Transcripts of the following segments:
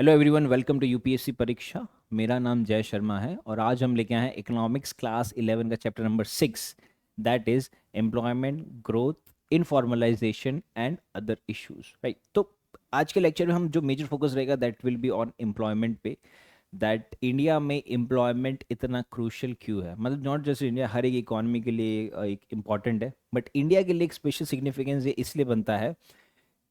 Hello everyone, welcome to UPSC परीक्षा। मेरा नाम जय शर्मा है और आज हम लेके आए हैं इकोनॉमिक्स क्लास 11 का chapter number 6, that is employment growth, informalisation and other issues. Right, तो आज के लेक्चर में हम जो मेजर फोकस रहेगा that will be on employment पे। दैट इंडिया में एम्प्लॉयमेंट इतना क्रूशियल क्यों है, मतलब नॉट जस्ट इंडिया, हर एक इकॉनमी के लिए एक इम्पॉर्टेंट है, बट इंडिया के लिए एक स्पेशल सिग्निफिकेंस ये इसलिए बनता है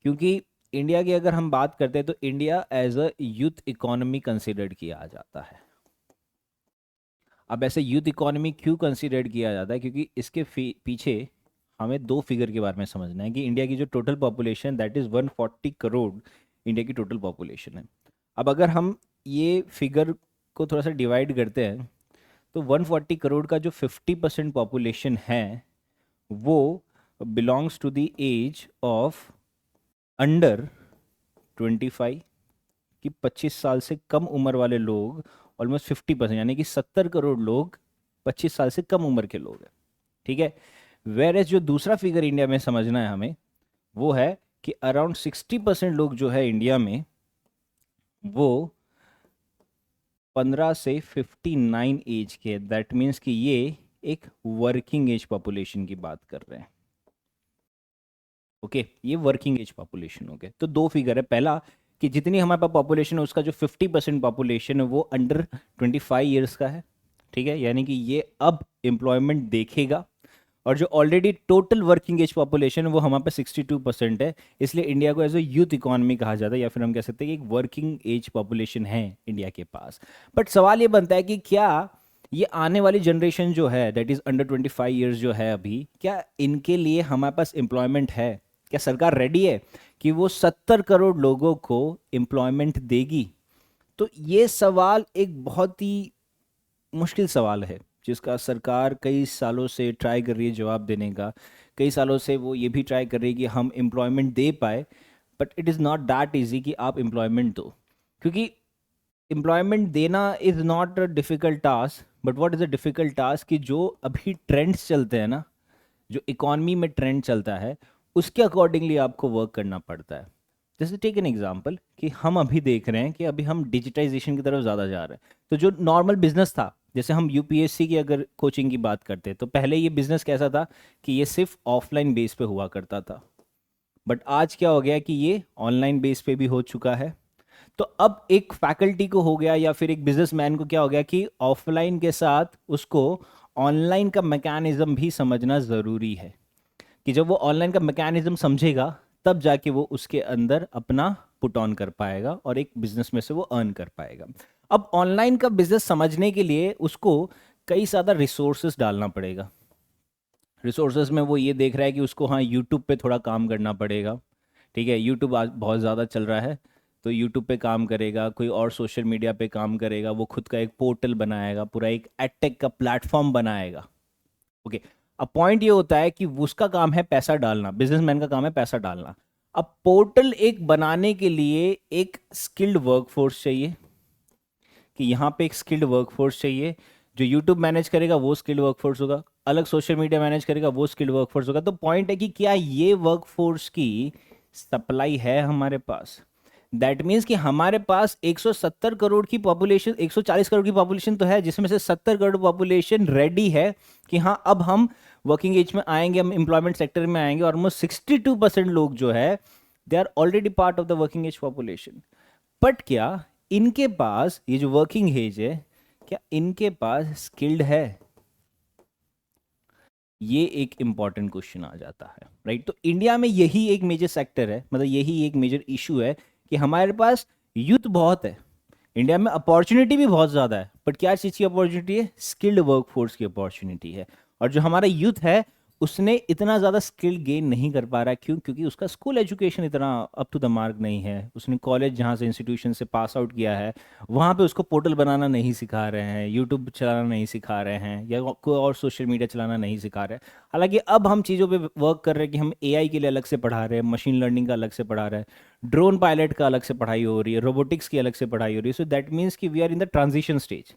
क्योंकि इंडिया की अगर हम बात करते हैं तो India as a youth economy considered किया जाता है। अब ऐसे यूथ इकोनॉमी क्यों कंसिडर्ड किया जाता है, क्योंकि इसके पीछे हमें दो फिगर के बारे में समझना है कि इंडिया की जो total population that is 140 crore India की टोटल पॉपुलेशन है। अब अगर हम ये फिगर को थोड़ा सा डिवाइड करते हैं तो 140 करोड़ का जो 50% पॉपुलेशन है वो belongs to the age of under 25, कि 25 साल से कम उम्र वाले लोग ऑलमोस्ट 50%, यानी कि 70 करोड़ लोग 25 साल से कम उम्र के लोग हैं। ठीक है। वेर एज जो दूसरा फिगर इंडिया में समझना है हमें वो है कि अराउंड 60% लोग जो है इंडिया में वो 15 से 59 एज के। दैट मीन्स कि ये एक वर्किंग एज पॉपुलेशन की बात कर रहे हैं। ओके, ये वर्किंग एज पॉपुलेशन हो गए। तो दो फिगर है, पहला कि जितनी हमारे पास पॉपुलेशन है उसका जो 50% पॉपुलेशन है वो अंडर 25 ईयर्स का है। ठीक है, यानी कि ये अब एम्प्लॉयमेंट देखेगा। और जो already total working age population है वो हमारे पास 62% है, इसलिए इंडिया को एज अ यूथ इकोनॉमी कहा जाता है, या फिर हम कह सकते हैं कि एक वर्किंग एज पॉपुलेशन है इंडिया के पास। बट सवाल ये बनता है कि क्या ये आने वाली जनरेशन जो है दैट इज अंडर 25 ईयर्स जो है अभी, क्या इनके लिए हमारे पास एम्प्लॉयमेंट है? क्या सरकार रेडी है कि वो 70 करोड़ लोगों को एम्प्लॉयमेंट देगी? तो ये सवाल एक बहुत ही मुश्किल सवाल है जिसका सरकार कई सालों से ट्राई कर रही है जवाब देने का। कई सालों से वो ये भी ट्राई कर रही है कि हम एम्प्लॉयमेंट दे पाए, but it is not that easy कि आप एम्प्लॉयमेंट दो, क्योंकि एम्प्लॉयमेंट देना is not a difficult task. But what is a difficult task कि जो अभी ट्रेंड्स चलते हैं ना, जो इकॉनमी में ट्रेंड चलता है उसके अकॉर्डिंगली आपको वर्क करना पड़ता है। जैसे टेक एन एग्जांपल कि हम अभी देख रहे हैं कि अभी हम डिजिटाइजेशन की तरफ ज़्यादा जा रहे हैं। तो जो नॉर्मल बिजनेस था, जैसे हम यूपीएससी की अगर कोचिंग की बात करते हैं तो पहले ये बिजनेस कैसा था कि ये सिर्फ ऑफलाइन बेस पे हुआ करता था, बट आज क्या हो गया कि ये ऑनलाइन बेस पे भी हो चुका है। तो अब एक फैकल्टी को हो गया या फिर एक बिजनेसमैन को क्या हो गया कि ऑफलाइन के साथ उसको ऑनलाइन का मैकेनिज्म भी समझना ज़रूरी है, कि जब वो ऑनलाइन का मैकेनिज्म समझेगा तब जाके वो उसके अंदर अपना पुट ऑन कर पाएगा और एक बिजनेस में से वो अर्न कर पाएगा। अब ऑनलाइन का बिजनेस समझने के लिए उसको कई सारा रिसोर्सेस डालना पड़ेगा। रिसोर्सेज में वो ये देख रहा है कि उसको हाँ यूट्यूब पे थोड़ा काम करना पड़ेगा। ठीक है, यूट्यूब आज बहुत ज़्यादा चल रहा है, तो यूट्यूब पे काम करेगा, कोई और सोशल मीडिया पे काम करेगा, वो खुद का एक पोर्टल बनाएगा, पूरा एक एडटेक का प्लेटफॉर्म बनाएगा। ओके, अब पॉइंट ये होता है कि उसका काम है पैसा डालना, बिजनेसमैन का काम है पैसा डालना। अब पोर्टल एक बनाने के लिए एक स्किल्ड वर्कफोर्स चाहिए, कि यहाँ पे एक स्किल्ड वर्कफोर्स चाहिए। जो यूट्यूब मैनेज करेगा वो स्किल्ड वर्कफोर्स होगा, अलग सोशल मीडिया मैनेज करेगा वो स्किल्ड वर्कफोर्स होगा। तो पॉइंट है कि क्या ये वर्कफोर्स की सप्लाई है हमारे पास? दैट मीन्स कि हमारे पास 170 करोड़ की पॉपुलेशन, 140 करोड़ की पॉपुलेशन तो है, जिसमें से 70 करोड़ पॉपुलेशन रेडी है कि हाँ अब हम वर्किंग एज में आएंगे, हम एम्प्लॉयमेंट सेक्टर में आएंगे। ऑलमोस्ट 62% लोग जो है they are already part of the working age population. But क्या इनके पास ये जो वर्किंग एज है, क्या इनके पास स्किल्ड है? ये एक इंपॉर्टेंट क्वेश्चन आ जाता है, राइट। तो इंडिया में यही एक मेजर सेक्टर है, मतलब यही एक मेजर इशू है कि हमारे पास यूथ बहुत है, इंडिया में अपॉर्चुनिटी भी बहुत ज़्यादा है, बट क्या चीज़ की अपॉर्चुनिटी है? स्किल्ड वर्कफोर्स की अपॉर्चुनिटी है। और जो हमारा यूथ है उसने इतना ज़्यादा स्किल गेन नहीं कर पा रहा है। क्यों? क्योंकि उसका स्कूल एजुकेशन इतना अप टू द मार्क नहीं है। उसने कॉलेज जहाँ से इंस्टीट्यूशन से पास आउट किया है वहाँ पे उसको पोर्टल बनाना नहीं सिखा रहे हैं, यूट्यूब चलाना नहीं सिखा रहे हैं, या कोई और सोशल मीडिया चलाना नहीं सिखा रहे हैं। हालांकि अब हम चीज़ों पे वर्क कर रहे हैं कि हम एआई के लिए अलग से पढ़ा रहे हैं, मशीन लर्निंग का अलग से पढ़ा रहे हैं, ड्रोन पायलट का अलग से पढ़ाई हो रही है, रोबोटिक्स की अलग से पढ़ाई हो रही है। सो दैट मीन्स कि we are in the transition stage.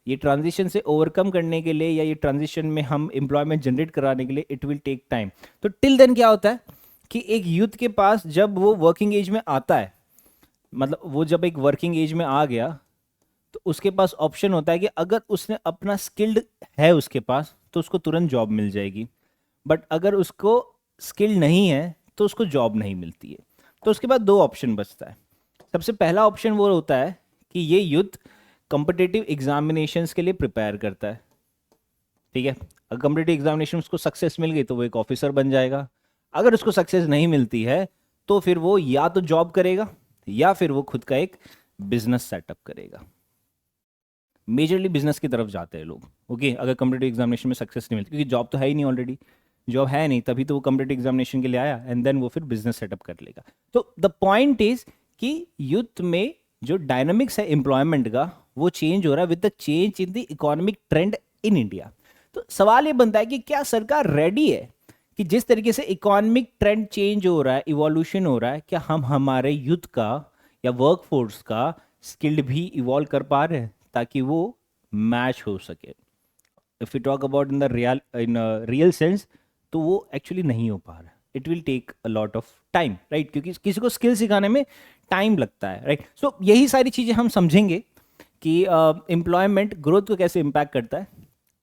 ये ट्रांजिशन से ओवरकम करने के लिए या ये ट्रांजिशन में हम एम्प्लॉयमेंट जनरेट कराने के लिए इट विल टेक टाइम। तो टिल देन क्या होता है कि एक यूथ के पास जब वो वर्किंग एज में आता है, मतलब वो जब एक वर्किंग एज में आ गया तो उसके पास ऑप्शन होता है कि अगर उसने अपना स्किल्ड है उसके पास तो उसको तुरंत जॉब मिल जाएगी, बट अगर उसको स्किल नहीं है तो उसको जॉब नहीं मिलती है। तो उसके बाद दो ऑप्शन बचता है। सबसे पहला ऑप्शन वो होता है कि ये युद्ध कॉम्पिटिटिव एग्जामिनेशंस के लिए प्रिपेयर करता है, ठीक है। अगर कॉम्पिटिटिव एग्जामिनेशन उसको सक्सेस मिल गई तो वो एक ऑफिसर बन जाएगा। अगर उसको सक्सेस नहीं मिलती है तो फिर वो या तो जॉब करेगा या फिर वो खुद का एक बिजनेस सेटअप करेगा। मेजरली बिजनेस की तरफ जाते हैं लोग, ओके, अगर कॉम्पिटिटिव एग्जामिनेशन में सक्सेस नहीं मिलती, क्योंकि जॉब तो है ही नहीं, ऑलरेडी जॉब है नहीं, तभी तो वो कॉम्पिटिटिव एग्जामिनेशन के लिए आया एंड देन वो फिर बिजनेस सेटअप कर लेगा। तो द पॉइंट इज कि युद्ध में जो डायनामिक्स है एम्प्लॉयमेंट का वो चेंज हो रहा है with the change in the economic trend in India. तो सवाल ये बनता है कि क्या सरकार रेडी है कि जिस तरीके से इकोनॉमिक ट्रेंड चेंज हो रहा है, इवोल्यूशन हो रहा है, क्या हम हमारे युद्ध का या वर्कफोर्स का स्किल्ड भी इवॉल्व कर पा रहे हैं ताकि वो मैच हो सके। If you talk about in the real sense तो वो एक्चुअली नहीं हो पा रहा है। It will take a lot of time, right, क्योंकि किसी को स्किल सिखाने में टाइम लगता है, राइट। सो यही सारी चीज़ें हम समझेंगे कि एम्प्लॉयमेंट ग्रोथ को कैसे इम्पैक्ट करता है,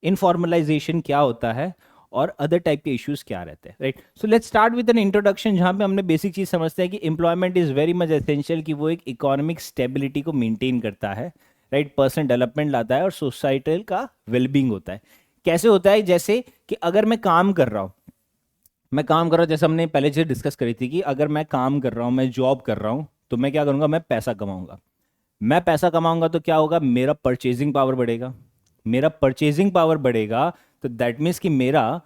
इनफॉर्मलाइजेशन क्या होता है और अदर टाइप के इश्यूज क्या रहते हैं, right. So let's start with an introduction जहाँ पे हमने बेसिक चीज़ समझते हैं कि employment is very much essential, कि वो एक इकोनॉमिक स्टेबिलिटी को मेंटेन करता है, राइट, पर्सनल डेवलपमेंट लाता है और सोसाइटल का वेलबींग होता है। कैसे होता है? जैसे कि अगर मैं काम कर रहा हूँ, जैसे हमने पहले चीज़ डिस्कस करी थी कि अगर मैं काम कर रहा हूँ, मैं जॉब कर रहा हूँ, तो मैं क्या करूँगा, मैं पैसा कमाऊंगा। मैं पैसा कमाऊंगा तो क्या होगा, मेरा परचेजिंग पावर बढ़ेगा। मेरा परचेजिंग पावर बढ़ेगा तो दैट मीन्स कि मेरा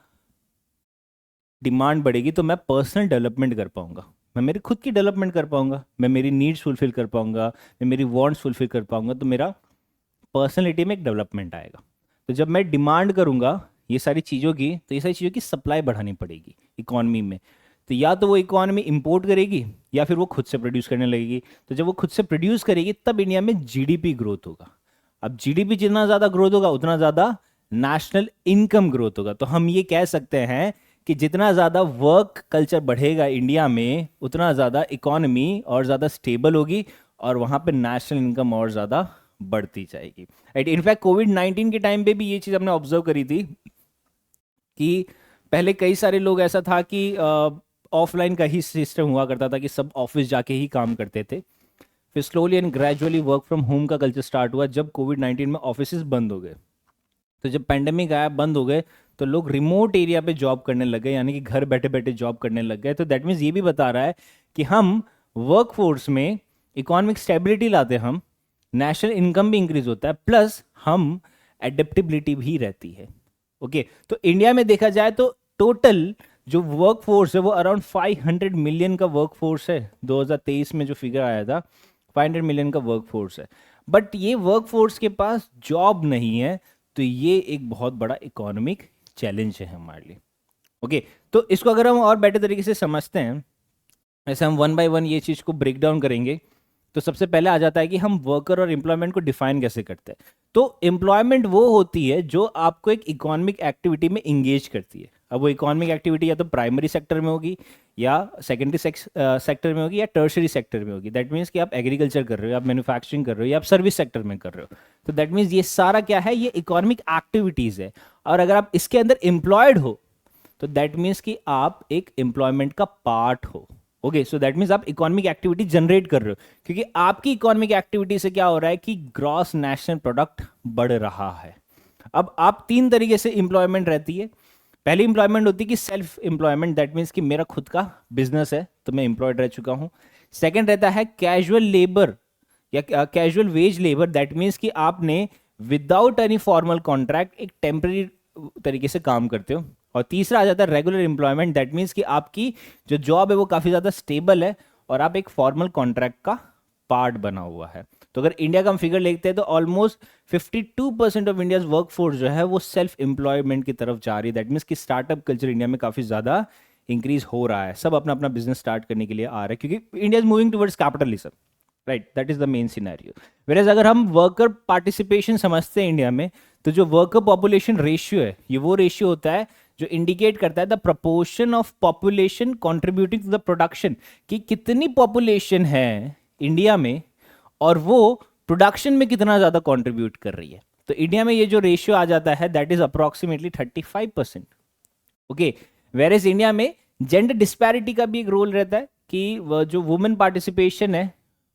डिमांड बढ़ेगी, तो मैं पर्सनल डेवलपमेंट कर पाऊंगा, मैं मेरी खुद की डेवलपमेंट कर पाऊंगा, मैं मेरी नीड्स फुलफिल कर पाऊंगा, मैं मेरी वांट्स फुलफिल कर पाऊंगा, तो मेरा पर्सनैलिटी में एक डेवलपमेंट आएगा। तो जब मैं डिमांड करूंगा ये सारी चीज़ों की, तो ये सारी चीज़ों की सप्लाई बढ़ानी पड़ेगी इकॉनमी में। तो या तो वो इकॉनमी इंपोर्ट करेगी या फिर वो खुद से प्रोड्यूस करने लगेगी। तो जब वो खुद से प्रोड्यूस करेगी तब इंडिया में जीडीपी ग्रोथ होगा। अब जीडीपी जितना ज़्यादा ग्रोथ होगा उतना ज़्यादा नेशनल इनकम ग्रोथ होगा। तो हम ये कह सकते हैं कि जितना ज़्यादा वर्क कल्चर बढ़ेगा इंडिया में उतना ज़्यादा इकॉनमी और ज़्यादा स्टेबल होगी और वहाँ पे नेशनल इनकम और ज़्यादा बढ़ती जाएगी, राइट। इनफैक्ट कोविड-19 के टाइम पे भी ये चीज़ हमने ऑब्जर्व करी थी कि पहले कई सारे लोग ऐसा था कि ऑफलाइन का ही सिस्टम हुआ करता था कि सब ऑफिस जाके ही काम करते थे। फिर slowly and gradually work from home का कल्चर स्टार्ट हुआ जब कोविड-19 में ऑफिसेज बंद हो गए। तो जब पेंडेमिक आया, बंद हो गए, तो लोग रिमोट एरिया पे जॉब करने लग गए, यानी कि घर बैठे बैठे जॉब करने लग गए। तो दैट मीन्स ये भी बता रहा है कि हम वर्क फोर्स में इकोनॉमिक स्टेबिलिटी लाते हैं, हम नेशनल इनकम भी इंक्रीज होता है, प्लस हम एडेप्टेबिलिटी भी रहती है, ओके। तो इंडिया में देखा जाए तो टोटल जो वर्क फोर्स है वो अराउंड 500 मिलियन का वर्क फोर्स है। 2023 में जो फिगर आया था 500 मिलियन का वर्क फोर्स है, बट ये वर्क फोर्स के पास जॉब नहीं है। तो ये एक बहुत बड़ा इकोनॉमिक चैलेंज है हमारे लिए, ओके। तो इसको अगर हम और बेटर तरीके से समझते हैं, ऐसे हम वन बाय वन ये चीज़ को ब्रेक डाउन करेंगे, तो सबसे पहले आ जाता है कि हम वर्कर और एम्प्लॉयमेंट को डिफाइन कैसे करते हैं। तो एम्प्लॉयमेंट वो होती है जो आपको एक इकोनॉमिक एक्टिविटी में इंगेज करती है। अब वो इकोनॉमिक एक्टिविटी या तो प्राइमरी सेक्टर में होगी या सेकेंडरी सेक्टर में होगी या टर्शरी सेक्टर में होगी। दैट मीन्स कि आप एग्रीकल्चर कर रहे हो, आप मैन्युफैक्चरिंग कर रहे हो या आप सर्विस सेक्टर में कर रहे हो। तो दैट मीन्स ये सारा क्या है, ये इकोनॉमिक एक्टिविटीज़ है। और अगर आप इसके अंदर एम्प्लॉयड हो तो दैट मीन्स कि आप एक एम्प्लॉयमेंट का पार्ट हो, ओके। सो दैट मीन्स आप इकोनॉमिक एक्टिविटी जनरेट कर रहे हो, क्योंकि आपकी इकोनॉमिक एक्टिविटी से क्या हो रहा है कि ग्रॉस नेशनल प्रोडक्ट बढ़ रहा है। अब आप तीन तरीके से एम्प्लॉयमेंट रहती है। पहली एम्प्लॉयमेंट होती है कि सेल्फ एम्प्लॉयमेंट, दैट मीन्स कि मेरा खुद का बिजनेस है तो मैं एम्प्लॉयड रह चुका हूं। सेकंड रहता है कैजुअल लेबर या casual veg labour, that means कि आपने विदाउट एनी फॉर्मल कॉन्ट्रैक्ट एक टेम्पररी तरीके से काम करते हो। और तीसरा आ जाता है रेगुलर एम्प्लॉयमेंट, दैट मीन्स कि आपकी जो जॉब है वो काफ़ी ज़्यादा स्टेबल है और आप एक फॉर्मल कॉन्ट्रैक्ट का पार्ट बना हुआ है। तो अगर इंडिया का हम फिगर देखते हैं तो ऑलमोस्ट 52% ऑफ इंडियाज वर्कफोर्स जो है वो सेल्फ एम्प्लॉयमेंट की तरफ जा रही है। दैट मीन्स कि स्टार्टअप कल्चर इंडिया में काफ़ी ज़्यादा इंक्रीज हो रहा है। सब अपना अपना बिजनेस स्टार्ट करने के लिए आ रहे हैं क्योंकि India is moving towards capitalism, right. That is the main scenario. Whereas अगर हम वर्कर पार्टिसिपेशन समझते हैं इंडिया में, तो जो वर्कर पॉपुलेशन रेशियो है ये वो रेशियो होता है जो इंडिकेट करता है the proportion of population contributing to the production, कि कितनी पॉपुलेशन है इंडिया में और वो प्रोडक्शन में कितना ज़्यादा कंट्रीब्यूट कर रही है। तो इंडिया में ये जो रेशियो आ जाता है that is approximately 35%। Okay, whereas India में जेंडर डिस्पैरिटी का भी एक रोल रहता है कि जो वुमेन पार्टिसिपेशन है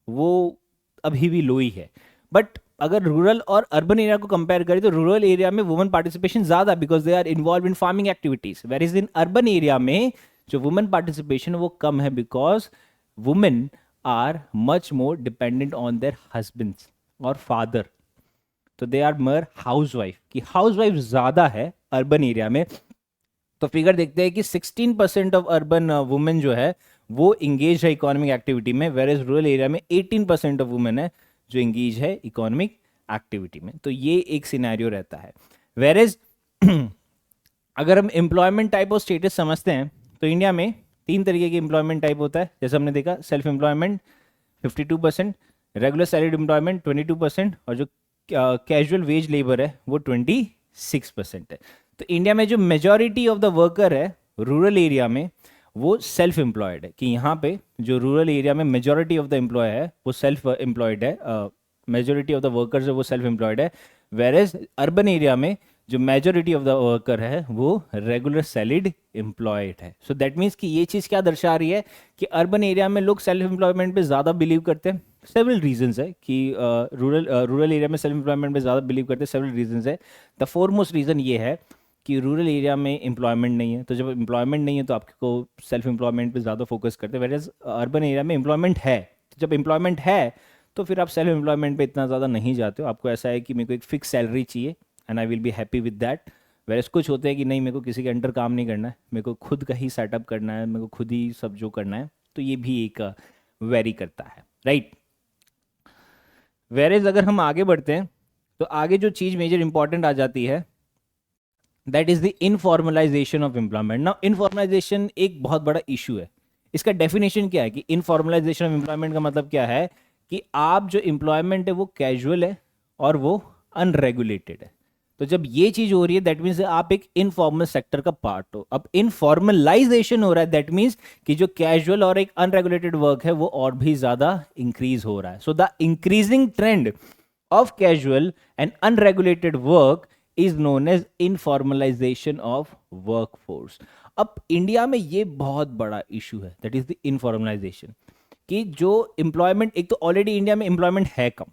वो अभी भी लो ही है। बट अगर रूरल और अर्बन एरिया को कंपेयर करें तो रूरल एरिया में वुमेन पार्टिसिपेशन ज़्यादा, because they are involve in farming activities, where is in urban area में जो वुमेन पार्टिसिपेशन वो कम है, because women are much more dependent on their husbands और फादर। तो they are mere housewife, कि housewife ज़्यादा है अर्बन एरिया में। तो फिगर देखते हैं कि 16% ऑफ अर्बन वुमेन जो है वो इंगेज है इकोनॉमिक एक्टिविटी में, वेर एज रूरल एरिया में 18% ऑफ वुमेन है जो इंगेज है इकोनॉमिक एक्टिविटी में। तो ये एक सिनेरियो रहता है। वेर एज अगर हम एम्प्लॉयमेंट टाइप और स्टेटस समझते हैं तो इंडिया में 3 तरीके के एम्प्लॉयमेंट टाइप होता है, जैसे हमने देखा self employment 52%, regular salaried employment 22% और जो कैजुअल वेज लेबर है वो 26% है। तो इंडिया में जो मेजॉरिटी ऑफ द वर्कर है रूरल एरिया में वो सेल्फ एम्प्लॉयड है, कि यहाँ पे जो रूरल एरिया में मेजॉरिटी ऑफ द एम्प्लॉय है वो सेल्फ एम्प्लॉयड है, मेजॉरिटी ऑफ द वर्कर्स है वो सेल्फ एम्प्लॉयड है। वेर एज अर्बन एरिया में जो मेजॉरिटी ऑफ द वर्कर है वो रेगुलर सैलरीड एम्प्लॉयड है। सो दैट मीन्स कि ये चीज़ क्या दर्शा रही है कि अर्बन एरिया में लोग सेल्फ एम्प्लॉयमेंट पे ज़्यादा बिलीव करते हैं। सेवरल रीजंस है कि रूरल एरिया में सेल्फ एम्प्लॉयमेंट पे ज़्यादा बिलीव करते हैं, सेवरल रीजंस है। द फोरमोस्ट रीज़न ये है कि रूरल एरिया में एम्प्लॉयमेंट नहीं है, तो जब एम्प्लॉयमेंट नहीं है तो आपको सेल्फ एम्प्लॉयमेंट पे ज़्यादा फोकस करते हैं। वेरएज अर्बन एरिया में एम्प्लॉयमेंट है, तो जब एम्प्लॉयमेंट है तो फिर आप सेल्फ एम्प्लॉयमेंट पे इतना ज़्यादा नहीं जाते हो। आपको ऐसा है कि मेरे को एक फिक्स सैलरी चाहिए and I will be happy with that. Whereas कुछ होते हैं कि नहीं, मेरे को किसी के अंडर काम नहीं करना है, मेरे को खुद का ही सेटअप करना है, मेरे को खुद ही सब जो करना है, तो ये भी एक वेरी करता है, राइट। वेरएज अगर हम आगे बढ़ते हैं तो आगे जो चीज़ मेजर इंपॉर्टेंट आ जाती है that is the informalisation of employment. Now informalisation एक बहुत बड़ा इशू है। इसका डेफिनेशन क्या है कि इनफॉर्मलाइजेशन ऑफ एम्प्लॉयमेंट का मतलब क्या है कि आप जो एम्प्लॉयमेंट है वो कैजुअल है और वो अनरेगुलेटेड है। तो जब ये चीज हो रही है दैट मीन्स आप एक इनफॉर्मल सेक्टर का पार्ट हो। अब इनफॉर्मलाइजेशन हो रहा है दैट मीन्स कि जो कैजुअल और एक अनरेगुलेटेड वर्क है वो और भी ज्यादा इंक्रीज हो रहा है। So the increasing trend of casual and unregulated work is known as informalisation of workforce. अब इंडिया में ये बहुत बड़ा इशू है दैट इज द इनफॉर्मलाइजेशन, कि जो एम्प्लॉयमेंट, एक तो ऑलरेडी इंडिया में एम्प्लॉयमेंट है कम,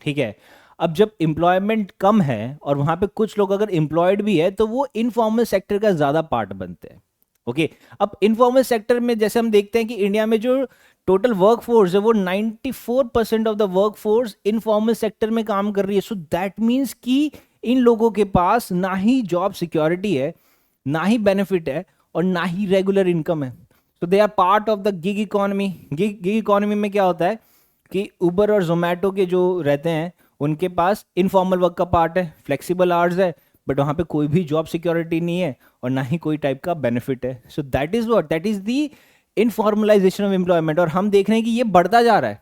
ठीक है। अब जब एम्प्लॉयमेंट कम है और वहां पे कुछ लोग अगर एम्प्लॉयड भी है तो वो इनफॉर्मल सेक्टर का ज्यादा पार्ट बनते हैं। ओके, अब इनफॉर्मल सेक्टर में जैसे हम देखते हैं कि इंडिया में जो टोटल वर्कफोर्स है वो 94% of the workforce informal sector में काम कर रही है। सो दैट मीन्स कि इन लोगों के पास ना ही जॉब सिक्योरिटी है, ना ही बेनिफिट है और ना ही रेगुलर इनकम है। तो they are part of the gig economy. Gig economy में क्या होता है कि उबर और जोमेटो के जो रहते हैं उनके पास इनफॉर्मल वर्क का पार्ट है, फ्लेक्सिबल आवर्स है, बट वहां पे कोई भी जॉब सिक्योरिटी नहीं है और ना ही कोई टाइप का बेनिफिट है। So that is what, that is the informalisation of employment. और हम देख रहे हैं कि ये बढ़ता जा रहा है,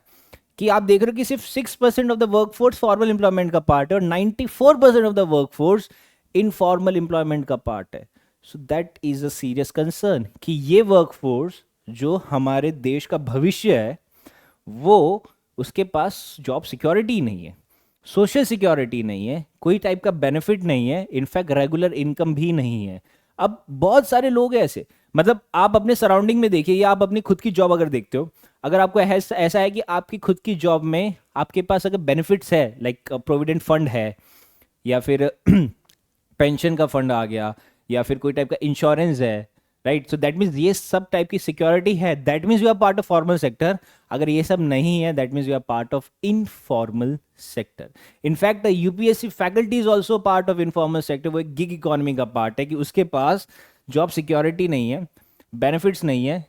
कि आप देख रहे हो कि सिर्फ 6% of the workforce formal employment का पार्ट है और 94% of the workforce informal employment का पार्ट है। So that is a serious concern कि ये वर्कफोर्स जो हमारे देश का भविष्य है वो उसके पास जॉब सिक्योरिटी नहीं है, सोशल सिक्योरिटी नहीं है, कोई टाइप का बेनिफिट नहीं है, इनफैक्ट रेगुलर इनकम भी नहीं है। अब बहुत सारे लोग हैं ऐसे, मतलब आप अपने सराउंडिंग में देखिए या आप अपनी खुद की जॉब अगर देखते हो, अगर आपको ऐसा है कि आपकी खुद की जॉब में आपके पास अगर बेनिफिट्स है लाइक प्रोविडेंट फंड है या फिर पेंशन का फंड आ गया या फिर कोई टाइप का इंश्योरेंस है, राइट। सो दैट मीन्स ये सब टाइप की सिक्योरिटी है, that means you are part of formal sector. अगर ये सब नहीं है that means you are part of informal sector. In fact UPSC faculty is also part of informal sector. वो एक गिग इकोनॉमी का पार्ट है कि उसके पास जॉब सिक्योरिटी नहीं है, बेनिफिट्स नहीं है,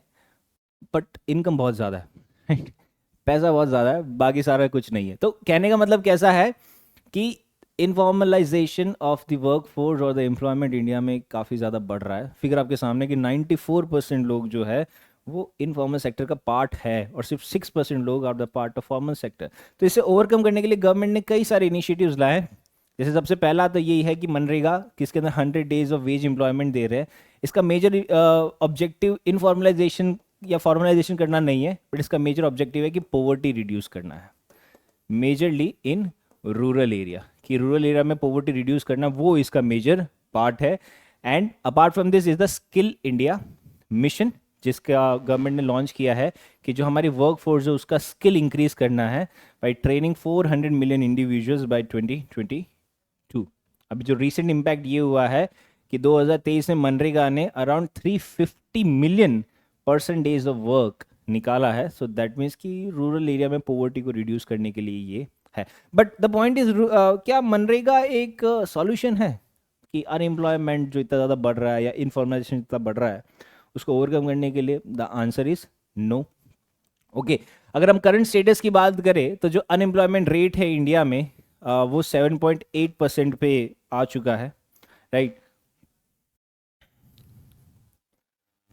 बट इनकम बहुत ज़्यादा है, राइट, पैसा बहुत ज़्यादा है, बाकी सारा कुछ नहीं है। तो कहने का मतलब कैसा है कि informalisation of the work force और द एम्प्लॉयमेंट इंडिया में काफ़ी ज़्यादा बढ़ रहा है। फिगर आपके सामने कि 94% लोग जो है वो इनफॉर्मल सेक्टर का पार्ट है और सिर्फ 6% लोग are the part of formal sector. तो इसे ओवरकम करने के लिए गवर्नमेंट ने कई सारे इनिशिएटिव्स लाए हैं। जैसे सबसे पहला तो यही है कि मनरेगा, किसके अंदर 100 डेज ऑफ वेज एम्प्लॉयमेंट दे रहे हैं। इसका मेजर ऑब्जेक्टिव इनफॉर्मलाइजेशन या फॉर्मलाइजेशन करना नहीं है, बट इसका मेजर ऑब्जेक्टिव है कि पॉवर्टी रिड्यूस करना है। मेजरली इन रूरल एरिया, कि रूरल एरिया में पॉवर्टी रिड्यूस करना वो इसका मेजर पार्ट है। And apart from this is the skill India mission, जिसका गवर्नमेंट ने लॉन्च किया है कि जो हमारी वर्क फोर्स है उसका स्किल इंक्रीज करना है by training 400 million individuals by 2022। अभी जो रिसेंट इम्पैक्ट ये हुआ है कि 2023 में मनरेगा ने around 350 million person days of work निकाला है। सो दैट मीन्स कि रूरल एरिया में पॉवर्टी को रिड्यूस करने के लिए ये है। बट द पॉइंट इज, क्या मनरेगा एक सॉल्यूशन है कि अनएम्प्लॉयमेंट जो इतना ज़्यादा बढ़ रहा है या इन्फॉर्मेशन इतना बढ़ रहा है उसको ओवरकम करने के लिए? The answer is no. Okay, अगर हम करंट स्टेटस की बात करें तो जो अनएम्प्लॉयमेंट रेट है इंडिया में वो 7.8% पे आ चुका है, राइट।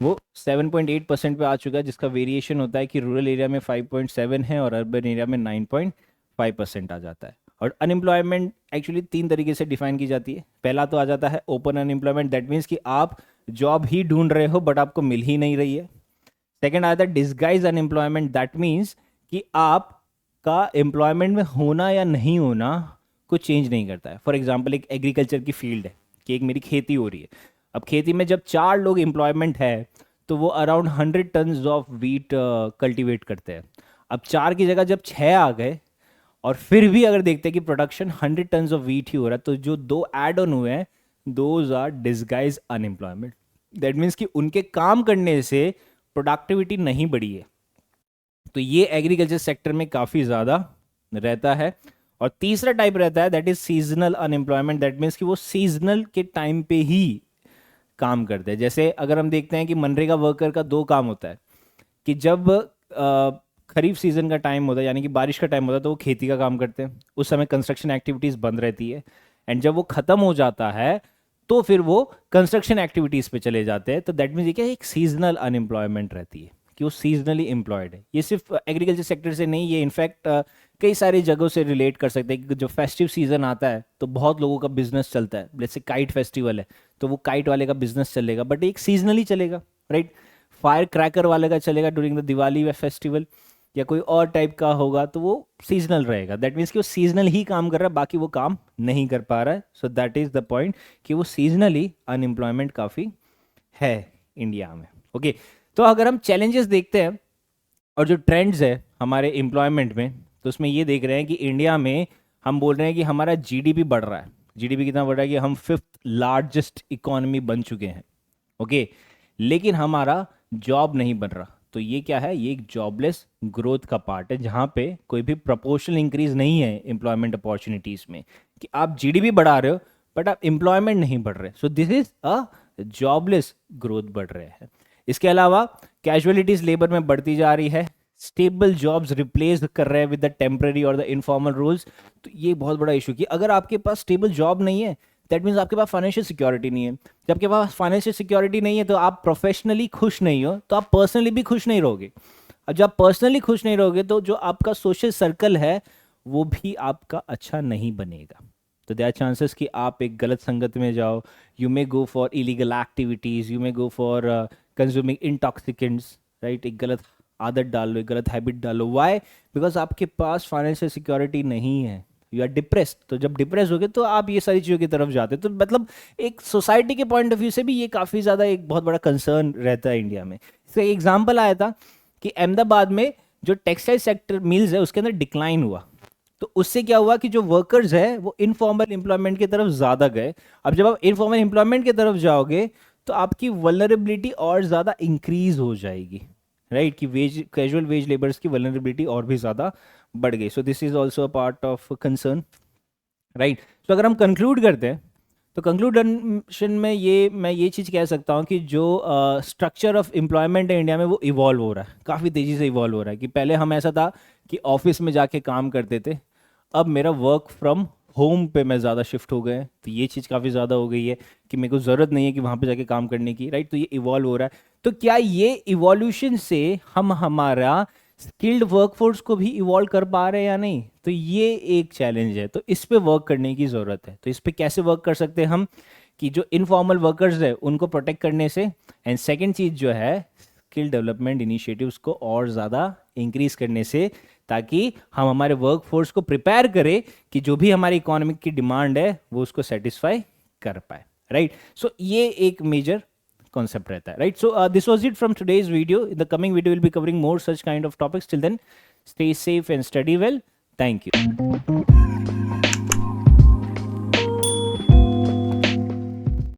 वो 7.8% पे आ चुका है, जिसका वेरिएशन होता है कि रूरल एरिया में 5.7 है और अर्बन एरिया में 9.5% आ जाता है। और अनएम्प्लॉयमेंट एक्चुअली 3 तरीके से डिफाइन की जाती है। पहला तो आ जाता है ओपन अनएम्प्लॉयमेंट, दैट मीन्स कि आप जॉब ही ढूंढ रहे हो बट आपको मिल ही नहीं रही है। सेकेंड आता है डिस्गाइज अनएम्प्लॉयमेंट, दैट मीन्स कि आपका एम्प्लॉयमेंट में होना या नहीं होना कुछ चेंज नहीं करता है। फॉर एग्जाम्पल, एक एग्रीकल्चर की फील्ड है कि एक मेरी खेती हो रही है। अब खेती में जब 4 लोग एम्प्लॉयमेंट है तो वो around 100 ton of wheat cultivate करते हैं। अब 4 की जगह जब 6 आ गए और फिर भी अगर देखते हैं कि प्रोडक्शन 100 टन ऑफ वीट ही हो रहा है, तो जो 2 एड ऑन हुए हैं those are disguise unemployment. That means कि उनके काम करने से प्रोडक्टिविटी नहीं बढ़ी है। तो ये एग्रीकल्चर सेक्टर में काफ़ी ज़्यादा रहता है। और तीसरा टाइप रहता है that is seasonal unemployment, that means कि वो सीजनल के टाइम पे ही काम करते हैं। जैसे अगर हम देखते हैं कि मनरेगा वर्कर का 2 काम होता है कि जब खरीफ सीजन का टाइम होता है यानी कि बारिश का टाइम होता है तो वो खेती का काम करते हैं, उस समय कंस्ट्रक्शन एक्टिविटीज़ बंद रहती है। एंड जब वो ख़त्म हो जाता है तो फिर वो कंस्ट्रक्शन एक्टिविटीज़ पे चले जाते हैं। तो दैट मीन्स ये क्या है, एक सीजनल अनएम्प्लॉयमेंट रहती है कि वो सीजनली एम्प्लॉयड है। ये सिर्फ एग्रीकल्चर सेक्टर से नहीं, ये इनफैक्ट कई सारी जगहों से रिलेट कर सकते हैं कि जो फेस्टिव सीजन आता है तो बहुत लोगों का बिजनेस चलता है। जैसे काइट फेस्टिवल है तो वो काइट वाले का बिजनेस चलेगा बट एक सीजनली चलेगा, राइट। फायर क्रैकर वाले का चलेगा ड्यूरिंग द दिवाली फेस्टिवल, या कोई और टाइप का होगा तो वो सीजनल रहेगा। दैट मीन्स कि वो सीजनल ही काम कर रहा है, बाकी वो काम नहीं कर पा रहा है। So that is the point कि वो सीजनली अनएम्प्लॉयमेंट काफ़ी है इंडिया में। ओके, तो अगर हम चैलेंजेस देखते हैं और जो ट्रेंड्स है हमारे एम्प्लॉयमेंट में, तो उसमें ये देख रहे हैं कि इंडिया में हम बोल रहे हैं कि हमारा जीडीपी बढ़ रहा है। जीडीपी कितना बढ़ रहा है कि हम 5th लार्जेस्ट इकोनॉमी बन चुके हैं। ओके, लेकिन हमारा जॉब नहीं बन रहा। तो ये क्या है, ये एक जॉबलेस ग्रोथ का पार्ट है जहाँ पे कोई भी प्रोपोर्शनल इंक्रीज नहीं है एम्प्लॉयमेंट अपॉर्चुनिटीज़ में, कि आप जीडीपी बढ़ा रहे हो बट आप एम्प्लॉयमेंट नहीं बढ़ रहे। So this is a jobless growth बढ़ रहे हैं। इसके अलावा कैजुअलिटीज लेबर में बढ़ती जा रही है, स्टेबल जॉब्स रिप्लेस कर रहे हैं विद द टेम्पररी और द इनफॉर्मल रोल्स। तो ये बहुत बड़ा इशू कि अगर आपके पास स्टेबल जॉब नहीं है दैट मीन्स आपके पास फाइनेंशियल सिक्योरिटी नहीं है। जब आपके पास फाइनेंशियल सिक्योरिटी नहीं है तो आप प्रोफेशनली खुश नहीं हो, तो आप पर्सनली भी खुश नहीं रहोगे। और जब आप पर्सनली खुश नहीं रहोगे तो जो आपका सोशल सर्कल है वो भी आपका अच्छा नहीं बनेगा। तो देयर आर चांसेस कि आप एक गलत संगत में जाओ, you may go for illegal activities, you may go for consuming intoxicants, right. एक गलत आदत डाल लो, एक गलत हैबिट डालो। वाई? बिकॉज आपके पास फाइनेंशियल सिक्योरिटी नहीं है, यू आर डिप्रेस्ड। तो जब डिप्रेस हो गए तो आप ये सारी चीज़ों की तरफ जाते हो। तो मतलब एक सोसाइटी के पॉइंट ऑफ व्यू से भी ये काफ़ी ज़्यादा एक बहुत बड़ा कंसर्न रहता है इंडिया में। इसका एक एग्जाम्पल आया था कि अहमदाबाद में जो टेक्सटाइल सेक्टर मिल्स है उसके अंदर डिक्लाइन हुआ। तो उससे क्या हुआ कि जो वर्कर्स है वो इनफॉर्मल एम्प्लॉयमेंट की तरफ ज़्यादा गए। अब जब आप इनफॉर्मल एम्प्लॉयमेंट की तरफ जाओगे तो आपकी वल्नरेबिलिटी और ज़्यादा इंक्रीज हो जाएगी, राइट। कि वेज कैजुअल वेज लेबर्स की वल्नरेबिलिटी और भी ज़्यादा बढ़ गई। So this is also a part of concern, right. तो अगर हम कंक्लूड करते हैं तो कंक्लूडन में मैं ये चीज़ कह सकता हूँ कि जो स्ट्रक्चर ऑफ एम्प्लॉयमेंट है इंडिया में वो इवॉल्व हो रहा है, काफ़ी तेज़ी से इवॉल्व हो रहा है। कि पहले हम ऐसा था कि ऑफिस में जाके काम करते थे, अब मेरा वर्क फ्रॉम होम पे मैं ज़्यादा शिफ्ट हो गए। तो ये चीज़ काफ़ी ज़्यादा हो गई है कि मेरे को ज़रूरत नहीं है कि वहाँ पे जाके काम करने की, राइट। तो ये इवॉल्व हो रहा है। तो क्या ये इवोल्यूशन से हम हमारा स्किल्ड वर्कफोर्स को भी इवॉल्व कर पा रहे हैं या नहीं? तो ये एक चैलेंज है। तो इस पे वर्क करने की ज़रूरत है। तो इस पे कैसे वर्क कर सकते हैं हम कि जो इनफॉर्मल वर्कर्स है उनको प्रोटेक्ट करने से, एंड सेकेंड चीज़ जो है स्किल डेवलपमेंट इनिशिएटिव्स को और ज़्यादा इंक्रीज करने से, ताकि हम हमारे वर्क फोर्स को प्रिपेयर करें कि जो भी हमारी इकोनॉमिक की डिमांड है वो उसको सेटिस्फाई कर पाए, राइट। सो ये एक मेजर कॉन्सेप्ट रहता है, right. So this was it from today's video. In the coming video will be covering more such kind of topics. Till then stay safe and study well. Thank you.